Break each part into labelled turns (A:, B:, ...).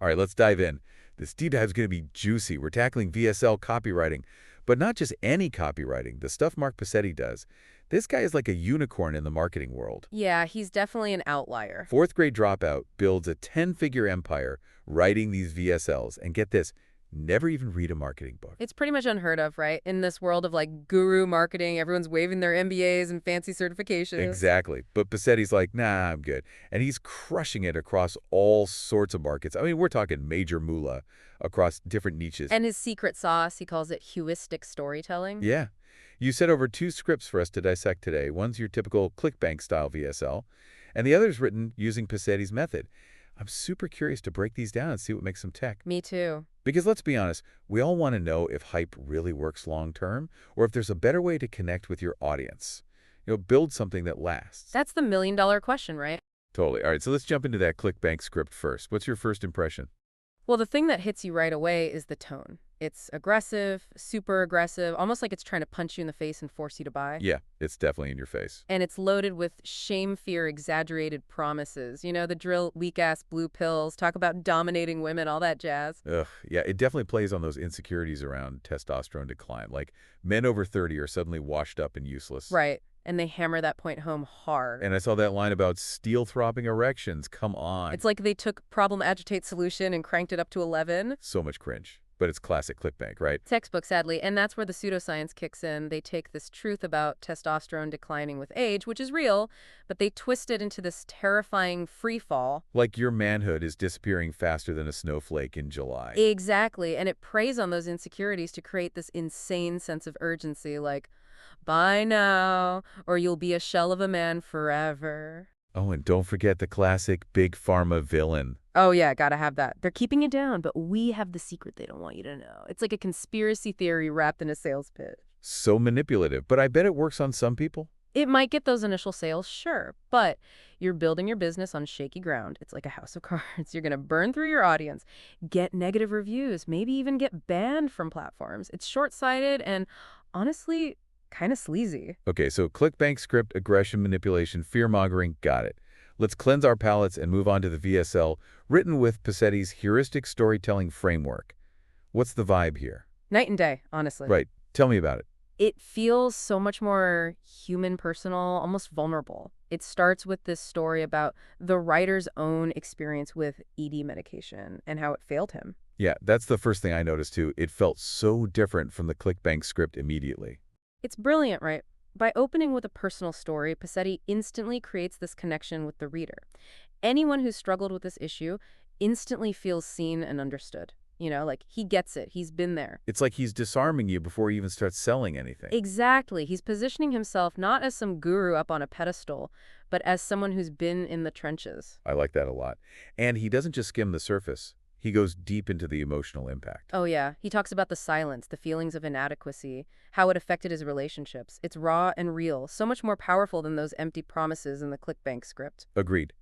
A: All right, let's dive in. This deep dive is going to be juicy. We're tackling VSL copywriting, but not just any copywriting, the stuff Mark Passetti does. This guy is like a unicorn in the marketing world.
B: Yeah, he's definitely an outlier.
A: Fourth grade dropout builds a 10-figure empire writing these VSLs. And get this, never even read a marketing book.
B: It's pretty much unheard of, right? In this world of like guru marketing, everyone's waving their MBAs and fancy certifications.
A: Exactly. But Passetti's like, nah, I'm good. And he's crushing it across all sorts of markets. I mean, we're talking major moolah across different niches.
B: And his secret sauce, he calls it heuristic storytelling.
A: Yeah. You sent over 2 scripts for us to dissect today. One's your typical ClickBank-style VSL, and the other's written using Passetti's method. I'm super curious to break these down and see what makes them tick.
B: Me too.
A: Because let's be honest, we all want to know if hype really works long-term, or if there's a better way to connect with your audience. Build something that lasts.
B: That's the million-dollar question, right?
A: Totally. All right, so let's jump into that ClickBank script first. What's your first impression?
B: Well, the thing that hits you right away is the tone. It's aggressive, super aggressive, almost like it's trying to punch you in the face and force you to buy.
A: Yeah, it's definitely in your face.
B: And it's loaded with shame, fear, exaggerated promises. You know, the drill, weak-ass blue pills, talk about dominating women, all that jazz.
A: Ugh, yeah, it definitely plays on those insecurities around testosterone decline. Like, men over 30 are suddenly washed up and useless.
B: Right. And they hammer that point home hard.
A: And I saw that line about steel-throbbing erections. Come on.
B: It's like they took problem, agitate, solution and cranked it up to 11.
A: So much cringe. But it's classic ClickBank, right?
B: Textbook, sadly. And that's where the pseudoscience kicks in. They take this truth about testosterone declining with age, which is real, but they twist it into this terrifying free fall.
A: Like your manhood is disappearing faster than a snowflake in July.
B: Exactly. And it preys on those insecurities to create this insane sense of urgency, like, buy now, or you'll be a shell of a man forever.
A: Oh, and don't forget the classic big pharma villain.
B: Oh, yeah, gotta have that. They're keeping it down, but we have the secret they don't want you to know. It's like a conspiracy theory wrapped in a sales pitch.
A: So manipulative, but I bet it works on some people.
B: It might get those initial sales, sure, but you're building your business on shaky ground. It's like a house of cards. You're going to burn through your audience, get negative reviews, maybe even get banned from platforms. It's short-sighted and, honestly, kind of sleazy.
A: Okay, so ClickBank script, aggression, manipulation, fear-mongering, got it. Let's cleanse our palates and move on to the VSL, written with Passetti's heuristic storytelling framework. What's the vibe here?
B: Night and day, honestly.
A: Right. Tell me about it.
B: It feels so much more human, personal, almost vulnerable. It starts with this story about the writer's own experience with ED medication and how it failed him.
A: Yeah, that's the first thing I noticed, too. It felt so different from the ClickBank script immediately.
B: It's brilliant, right? By opening with a personal story, Passetti instantly creates this connection with the reader. Anyone who's struggled with this issue instantly feels seen and understood. Like he gets it. He's been there.
A: It's like he's disarming you before he even starts selling anything.
B: Exactly. He's positioning himself not as some guru up on a pedestal, but as someone who's been in the trenches.
A: I like that a lot. And he doesn't just skim the surface. He goes deep into the emotional impact.
B: Oh, yeah. He talks about the silence, the feelings of inadequacy, how it affected his relationships. It's raw and real, so much more powerful than those empty promises in the ClickBank script.
A: Agreed.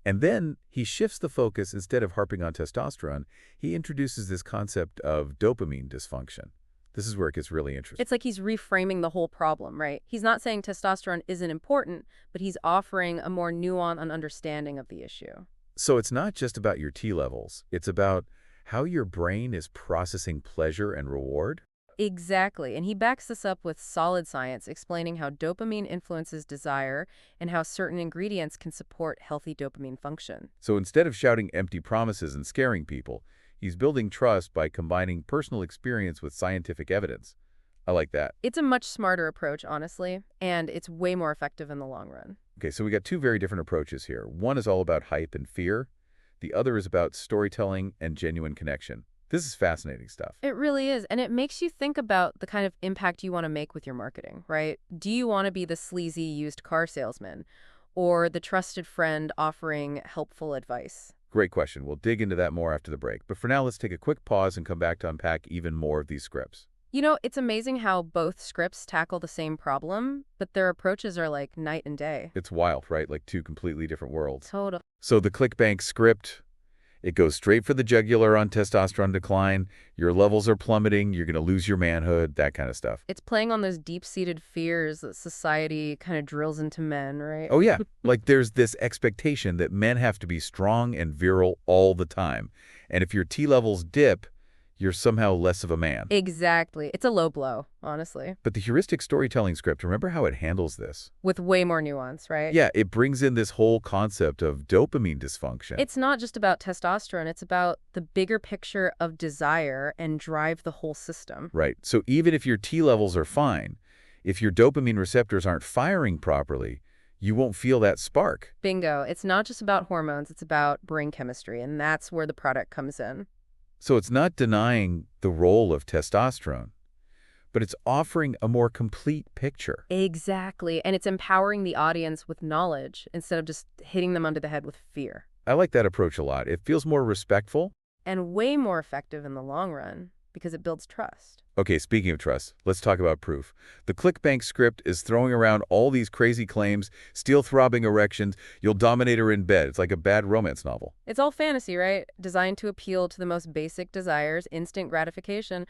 A: And then he shifts the focus. Instead of harping on testosterone, he introduces this concept of dopamine dysfunction. This is where it gets really interesting.
B: It's like he's reframing the whole problem, right? He's not saying testosterone isn't important, but he's offering a more nuanced understanding of the issue.
A: So it's not just about your T levels. It's about how your brain is processing pleasure and reward.
B: Exactly. And he backs this up with solid science, explaining how dopamine influences desire and how certain ingredients can support healthy dopamine function.
A: So instead of shouting empty promises and scaring people, he's building trust by combining personal experience with scientific evidence. I like that.
B: It's a much smarter approach, honestly, and it's way more effective in the long run.
A: Okay, so we got 2 very different approaches here. One is all about hype and fear. The other is about storytelling and genuine connection. This is fascinating stuff.
B: It really is, and it makes you think about the kind of impact you want to make with your marketing, right? Do you want to be the sleazy used car salesman or the trusted friend offering helpful advice?
A: Great question. We'll dig into that more after the break. But for now, let's take a quick pause and come back to unpack even more of these scripts.
B: It's amazing how both scripts tackle the same problem, but their approaches are like night and day.
A: It's wild, right? Like 2 completely different worlds.
B: Total.
A: So the ClickBank script, it goes straight for the jugular on testosterone decline. Your levels are plummeting. You're going to lose your manhood, that kind of stuff.
B: It's playing on those deep-seated fears that society kind of drills into men, right?
A: Oh, yeah. Like there's this expectation that men have to be strong and virile all the time. And if your T levels dip, you're somehow less of a man.
B: Exactly. It's a low blow, honestly,
A: But the heuristic storytelling script, remember how it handles this?
B: with way more nuance, right?
A: Yeah, it brings in this whole concept of dopamine dysfunction.
B: It's not just about testosterone, it's about the bigger picture of desire and drive the whole system.
A: Right. So even if your T levels are fine, if your dopamine receptors aren't firing properly, you won't feel that spark.
B: Bingo. It's not just about hormones, it's about brain chemistry, and that's where the product comes in.
A: So it's not denying the role of testosterone, but it's offering a more complete picture.
B: Exactly. And it's empowering the audience with knowledge instead of just hitting them under the head with fear.
A: I like that approach a lot. It feels more respectful.
B: And way more effective in the long run because it builds trust.
A: Okay, speaking of trust, let's talk about proof. The ClickBank script is throwing around all these crazy claims, steel-throbbing erections, you'll dominate her in bed. It's like a bad romance novel.
B: It's all fantasy, right? Designed to appeal to the most basic desires, instant gratification.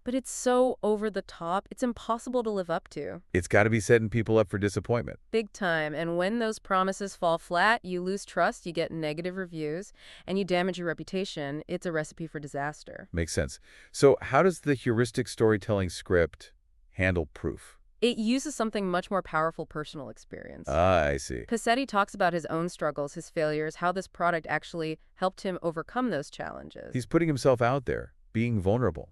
B: But it's so over the top, it's impossible to live up to.
A: It's got to be setting people up for disappointment.
B: Big time. And when those promises fall flat, you lose trust, you get negative reviews, and you damage your reputation. It's a recipe for disaster.
A: Makes sense. So how does the heuristic storytelling script handle proof?
B: It uses something much more powerful, personal experience.
A: Ah, I see.
B: Pacetti talks about his own struggles, his failures, how this product actually helped him overcome those challenges.
A: He's putting himself out there, being vulnerable,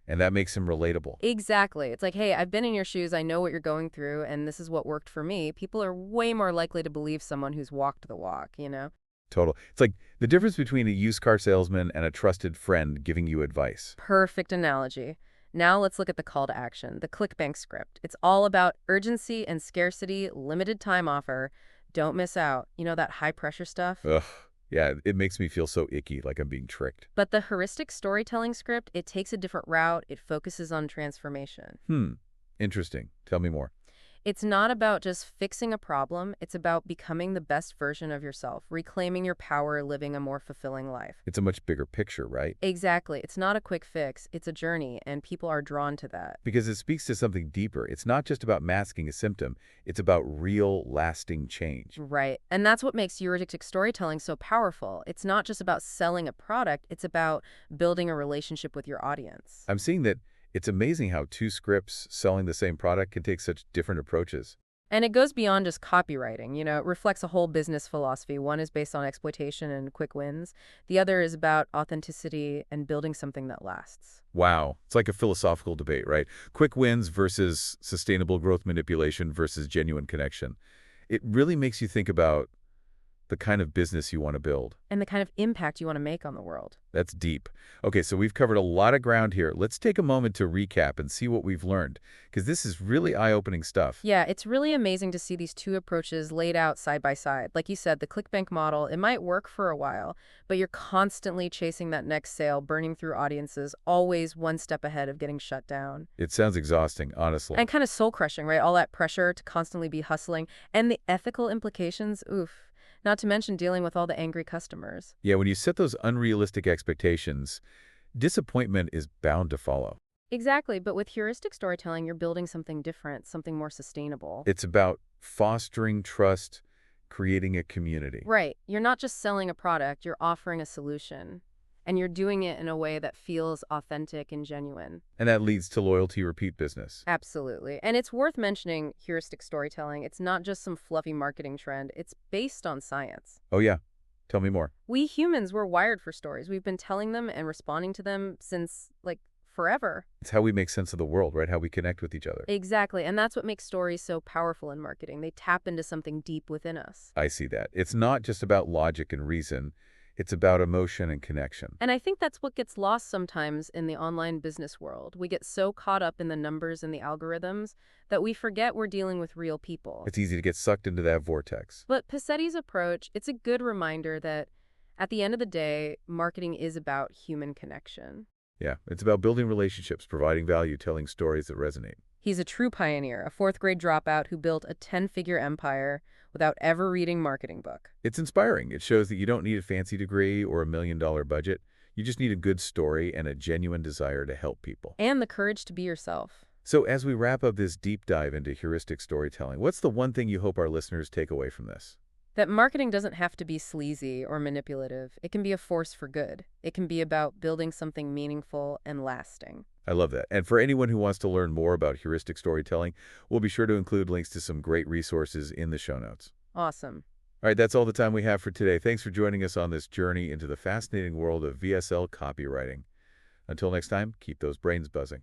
A: and that makes him relatable.
B: Exactly. It's like, hey, I've been in your shoes, I know what you're going through, and this is what worked for me. People are way more likely to believe someone who's walked the walk, you know?
A: Total. It's like the difference between a used car salesman and a trusted friend giving you advice.
B: Perfect analogy. Now let's look at the call to action, the ClickBank script. It's all about urgency and scarcity, limited time offer. Don't miss out. You know, that high pressure stuff?
A: Ugh. Yeah, it makes me feel so icky, like I'm being tricked.
B: But the heuristic storytelling script, it takes a different route. It focuses on transformation.
A: Interesting. Tell me more.
B: It's not about just fixing a problem. It's about becoming the best version of yourself, reclaiming your power, living a more fulfilling life.
A: It's a much bigger picture, right?
B: Exactly. It's not a quick fix. It's a journey, and people are drawn to that.
A: Because it speaks to something deeper. It's not just about masking a symptom. It's about real, lasting change.
B: Right. And that's what makes heuristic storytelling so powerful. It's not just about selling a product. It's about building a relationship with your audience.
A: I'm seeing that it's amazing how two scripts selling the same product can take such different approaches.
B: And it goes beyond just copywriting. You know, it reflects a whole business philosophy. One is based on exploitation and quick wins. The other is about authenticity and building something that lasts.
A: Wow. It's like a philosophical debate, right? Quick wins versus sustainable growth manipulation versus genuine connection. It really makes you think about the kind of business you want to build.
B: And the kind of impact you want to make on the world.
A: That's deep. Okay, so we've covered a lot of ground here. Let's take a moment to recap and see what we've learned, because this is really eye-opening stuff.
B: Yeah, it's really amazing to see these two approaches laid out side by side. Like you said, the ClickBank model, it might work for a while, but you're constantly chasing that next sale, burning through audiences, always one step ahead of getting shut down.
A: It sounds exhausting, honestly.
B: And kind of soul-crushing, right? All that pressure to constantly be hustling. And the ethical implications, oof. Not to mention dealing with all the angry customers.
A: Yeah, when you set those unrealistic expectations, disappointment is bound to follow.
B: Exactly, but with heuristic storytelling, you're building something different, something more sustainable.
A: It's about fostering trust, creating a community.
B: Right. You're not just selling a product, you're offering a solution. And you're doing it in a way that feels authentic and genuine.
A: And that leads to loyalty, repeat business.
B: Absolutely. And it's worth mentioning heuristic storytelling. It's not just some fluffy marketing trend. It's based on science.
A: Oh yeah, tell me more.
B: We humans were wired for stories. We've been telling them and responding to them since, like, forever.
A: It's how we make sense of the world, right? How we connect with each other.
B: Exactly. And that's what makes stories so powerful in marketing. They tap into something deep within us.
A: I see that. It's not just about logic and reason. It's about emotion and connection.
B: And I think that's what gets lost sometimes in the online business world. We get so caught up in the numbers and the algorithms that we forget we're dealing with real people.
A: It's easy to get sucked into that vortex.
B: But Pacetti's approach, it's a good reminder that at the end of the day, marketing is about human connection.
A: Yeah, it's about building relationships, providing value, telling stories that resonate.
B: He's a true pioneer, a fourth-grade dropout who built a 10-figure empire without ever reading marketing book.
A: It's inspiring. It shows that you don't need a fancy degree or $1 million budget. You just need a good story and a genuine desire to help people.
B: And the courage to be yourself.
A: So as we wrap up this deep dive into heuristic storytelling, what's the one thing you hope our listeners take away from this?
B: That marketing doesn't have to be sleazy or manipulative. It can be a force for good. It can be about building something meaningful and lasting.
A: I love that. And for anyone who wants to learn more about heuristic storytelling, we'll be sure to include links to some great resources in the show notes.
B: Awesome.
A: All right, that's all the time we have for today. Thanks for joining us on this journey into the fascinating world of VSL copywriting. Until next time, keep those brains buzzing.